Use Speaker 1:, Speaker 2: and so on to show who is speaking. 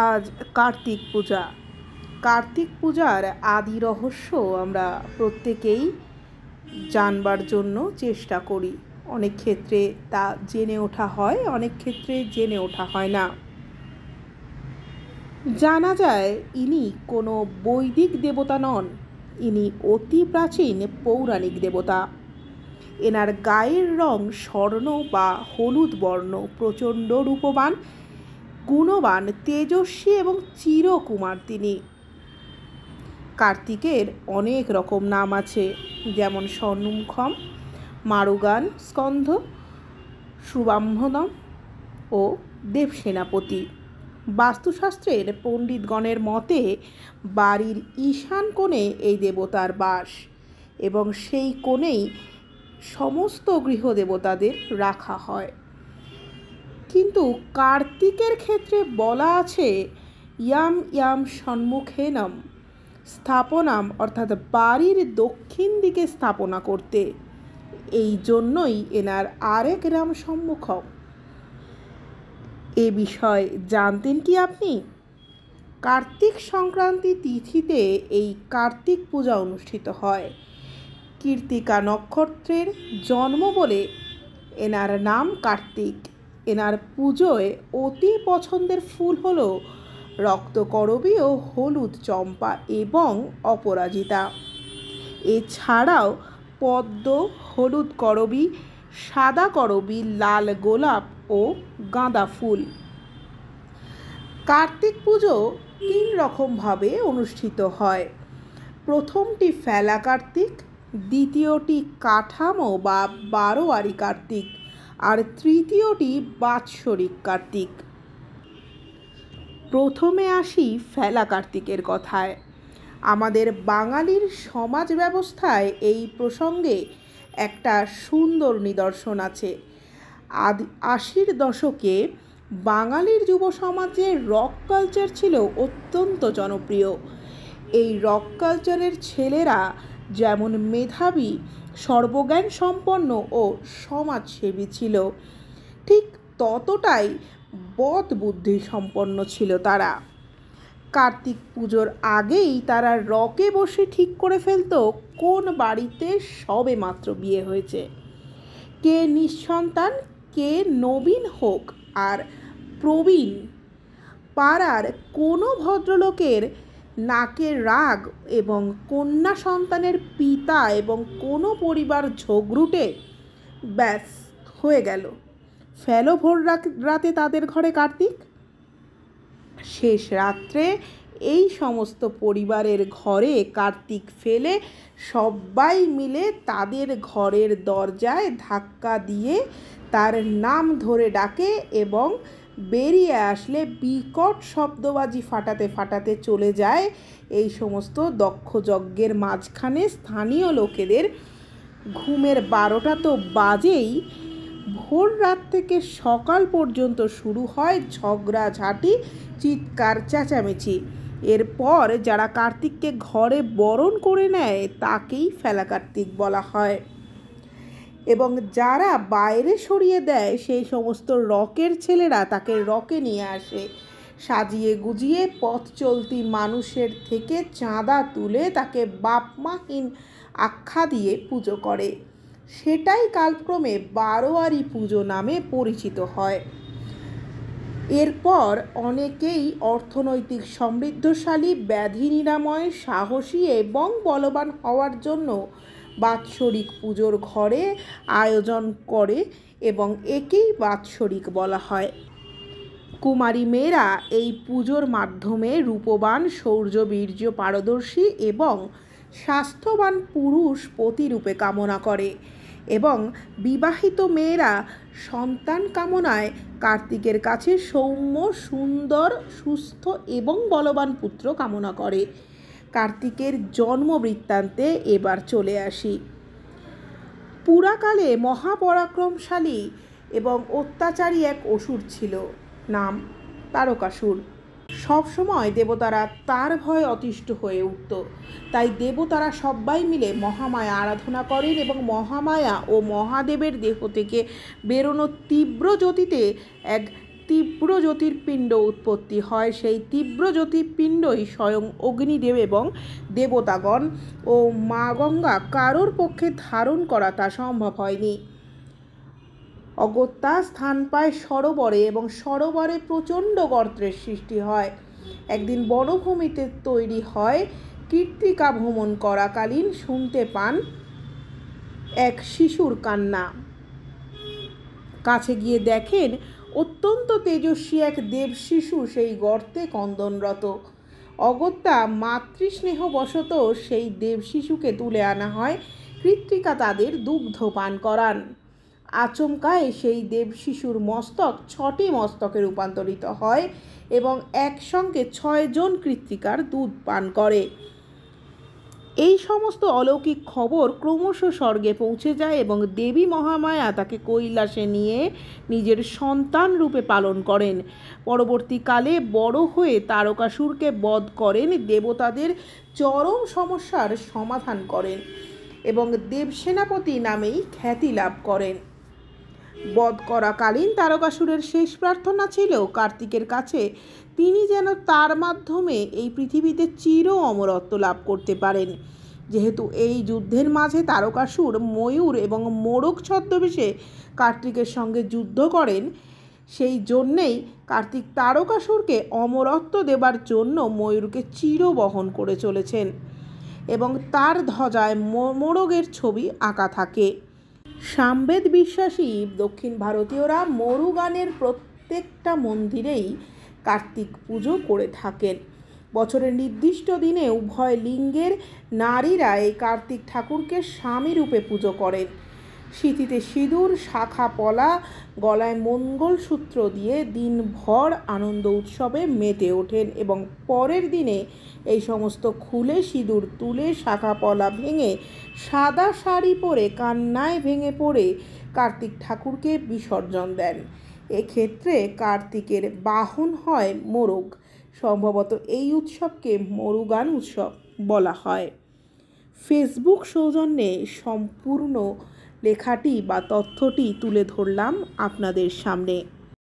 Speaker 1: আজ কার্তিক পূজা। কার্তিক পূজার আদি রহস্য আমরা প্রত্যেকেই জানবার জন্য চেষ্টা করি। অনেক ক্ষেত্রে তা জেনে ওঠা হয়, অনেক ক্ষেত্রে জেনে ওঠা হয় না। জানা যায় ইনি কোনো বৈদিক দেবতা নন, ইনি অতি প্রাচীন পৌরাণিক দেবতা। এনার গায়ের রং স্বর্ণ বা হলুদ বর্ণ, প্রচণ্ড রূপবান, গুণবান, তেজস্বী এবং চিরকুমার তিনি। কার্তিকের অনেক রকম নাম আছে, যেমন স্বর্ণমুখম, মারুগান, স্কন্ধ, সুব্রহ্মণ্যম ও দেবসেনাপতি। বাস্তুশাস্ত্রের পণ্ডিতগণের মতে বাড়ির ঈশান কোণে এই দেবতার বাস এবং সেই কোণেই সমস্ত গৃহদেবতাদের রাখা হয়। কিন্তু কার্তিকের ক্ষেত্রে বলা আছে ইয়াম ইয়াম সম্মুখেনম স্থাপনাম, অর্থাৎ বাড়ির দক্ষিণ দিকে স্থাপনা করতে। এই জন্যই এনার আরেক নাম সম্মুখম। এ বিষয় জানতেন কি আপনি? কার্তিক সংক্রান্তি তিথিতে এই কার্তিক পূজা অনুষ্ঠিত হয়। কৃত্তিকা নক্ষত্রের জন্ম বলে এনার নাম কার্তিক। এনার পুজোয় অতি পছন্দের ফুল হলো রক্তকরবী ও হলুদ চম্পা এবং অপরাজিতা। এছাড়াও পদ্ম, হলুদ করবী, সাদা করবী, লাল গোলাপ ও গাঁদা ফুল। কার্তিক পুজো 3 রকমভাবে অনুষ্ঠিত হয়। প্রথমটি ফেলা কার্তিক, দ্বিতীয়টি কাঠামো বা বারোয়ারি কার্তিক, আর তৃতীয়টি বাৎসরিক কার্তিক। প্রথমে আসি ফেলা কার্তিকের কথায়। আমাদের বাঙালির সমাজ ব্যবস্থায় এই প্রসঙ্গে একটা সুন্দর নিদর্শন আছে। 80-র দশকে বাঙালির যুব সমাজে রক কালচার ছিল অত্যন্ত জনপ্রিয়। এই রক কালচারের ছেলেরা যেমন মেধাবী, সর্বজ্ঞান সম্পন্ন ও সমাজসেবী ছিল, ঠিক ততটাই বদ বুদ্ধি সম্পন্ন ছিল তারা। কার্তিক পুজোর আগেই তারা রকে বসে ঠিক করে ফেলতো কোন বাড়িতে সবে মাত্র বিয়ে হয়েছে, কে নিঃসন্তান, কে নবীন হোক আর প্রবীণ। পাড়ার কোনো ভদ্রলোকের নাকের রাগ এবং কন্যা সন্তানের পিতা এবং কোনো পরিবার ঝগড়ুটে, ব্যাস হয়ে গেল, ফেলো ভোর রাতে তাদের ঘরে কার্তিক। শেষ রাত্রে এই সমস্ত পরিবারের ঘরে কার্তিক ফেলে সবাই মিলে তাদের ঘরের দরজায় ধাক্কা দিয়ে তার নাম ধরে ডাকে এবং বেরিয়ে আসলে বিকট শব্দবাজি ফাটাতে ফাটাতে চলে যায়। এই সমস্ত দক্ষ যজ্ঞের মাঝখানে স্থানীয় লোকেদের ঘুমের 12টা তো বাজেই, ভোর রাত থেকে সকাল পর্যন্ত শুরু হয় ঝগড়াঝাঁটি, চিৎকার, চেঁচামেচি। এরপর যারা কার্তিককে ঘরে বরণ করে নেয় তাকেই ফেলা কার্তিক বলা হয়, এবং যারা বাইরে সরিয়ে দেয় সেই সমস্ত রকের ছেলেরা তাকে রকে নিয়ে আসে, সাজিয়ে গুজিয়ে পথ চলতি মানুষের থেকে চাঁদা তুলে তাকে বাপমাহীন আখ্যা দিয়ে পুজো করে। সেটাই কালক্রমে বারোয়ারি পুজো নামে পরিচিত হয়। এরপর অনেকেই অর্থনৈতিক সমৃদ্ধশালী, ব্যাধি নিরাময়, সাহসী এবং বলবান হওয়ার জন্য বাৎসরিক পুজোর ঘরে আয়োজন করে এবং একেই বাৎসরিক বলা হয়। কুমারী মেয়েরা এই পুজোর মাধ্যমে রূপবান, শৌর্যবীর্য পারদর্শী এবং স্বাস্থ্যবান পুরুষ প্রতিরূপে কামনা করে, এবং বিবাহিত মেয়েরা সন্তান কামনায় কার্তিকের কাছে সৌম্য, সুন্দর, সুস্থ এবং বলবান পুত্র কামনা করে। কার্তিকের জন্ম বৃত্তান্তে এবার চলে আসি। পুরাকালে মহাপরাক্রমশালী এবং অত্যাচারী এক অসুর ছিল, নাম তারকাসুর। সবসময় দেবতারা তার ভয়ে অতিষ্ঠ হয়ে উঠত। তাই দেবতারা সবাই মিলে মহামায়া আরাধনা করেন এবং মহামায়া ও মহাদেবের দেহ থেকে বেরোনো তীব্র জ্যোতিতে এক তীব্র জ্যোতির্পিণ্ড উৎপত্তি হয়। সেই তীব্র জ্যোতির্পিণ্ডই স্বয়ং অগ্নিদেব এবং দেবতাগণ ও মা গঙ্গা কারোর পক্ষে ধারণ করা তা সম্ভব হয়নি। অগত্যা স্থান পায় সরোবরে এবং সরোবরে প্রচণ্ড গর্তের সৃষ্টি হয়। একদিন বনভূমিতে তৈরি হয় কৃত্তিকা ভ্রমণ করাকালীন শুনতে পান এক শিশুর কান্না। কাছে গিয়ে দেখেন অত্যন্ত তেজস্বী এক দেব শিশু সেই গর্তে ক্রন্দনরত। অগত্যা মাতৃস্নেহবশত সেই দেব শিশুকে তুলে আনা হয়। কৃত্তিকা তাদের দুগ্ধ পান করান। আচমকায় সেই দেব শিশুর মস্তক 6টি মস্তকে রূপান্তরিত হয় এবং একসঙ্গে 6 জন কৃত্তিকার দুধ পান করে। এই সমস্ত অলৌকিক খবর ক্রমশ স্বর্গে পৌঁছে যায় এবং দেবী মহামায়া তাকে কৈলাসে নিয়ে নিজের সন্তান রূপে পালন করেন। পরবর্তীকালে বড় হয়ে তারকাসুরকে বধ করেন, দেবতাদের চরম সমস্যার সমাধান করেন এবং দেবসেনাপতি নামেই খ্যাতি লাভ করেন। বধ করাকালীন তারকাসুরের শেষ প্রার্থনা ছিল কার্তিকের কাছে তিনি যেন তার মাধ্যমে এই পৃথিবীতে চির অমরত্ব লাভ করতে পারেন। যেহেতু এই যুদ্ধের মাঝে তারকাসুর ময়ূর এবং মোরগ ছদ্মবেশে কার্তিকের সঙ্গে যুদ্ধ করেন, সেই জন্যেই কার্তিক তারকাসুরকে অমরত্ব দেবার জন্য ময়ূরকে চির বহন করে চলেছেন এবং তার ধ্বজায় মোরগের ছবি আঁকা থাকে। সামবেদ বিশ্বাসী দক্ষিণ ভারতীয়রা মরুগানের প্রত্যেকটা মন্দিরেই কার্তিক পুজো করে থাকেন। বছরের নির্দিষ্ট দিনে উভয় লিঙ্গের নারীরা এই কার্তিক ঠাকুরকে স্বামী রূপে পুজো করেন। সিঁথিতে সিঁদুর, শাখা পলা, গলায় মঙ্গলসূত্র দিয়ে দিনভর আনন্দ উৎসবে মেতে ওঠেন এবং পরের দিনে এই সমস্ত খুলে সিঁদুর তুলে শাখা পলা ভেঙে সাদা শাড়ি পরে কান্নায় ভেঙে পড়ে কার্তিক ঠাকুরকে বিসর্জন দেন। এক্ষেত্রে কার্তিকের বাহন হয় মোরগ। সম্ভবত এই উৎসবকে মরুগান উৎসব বলা হয়। ফেসবুক সৌজন্যে সম্পূর্ণ লেখাটি বা তথ্যটি তুলে ধরলাম আপনাদের সামনে।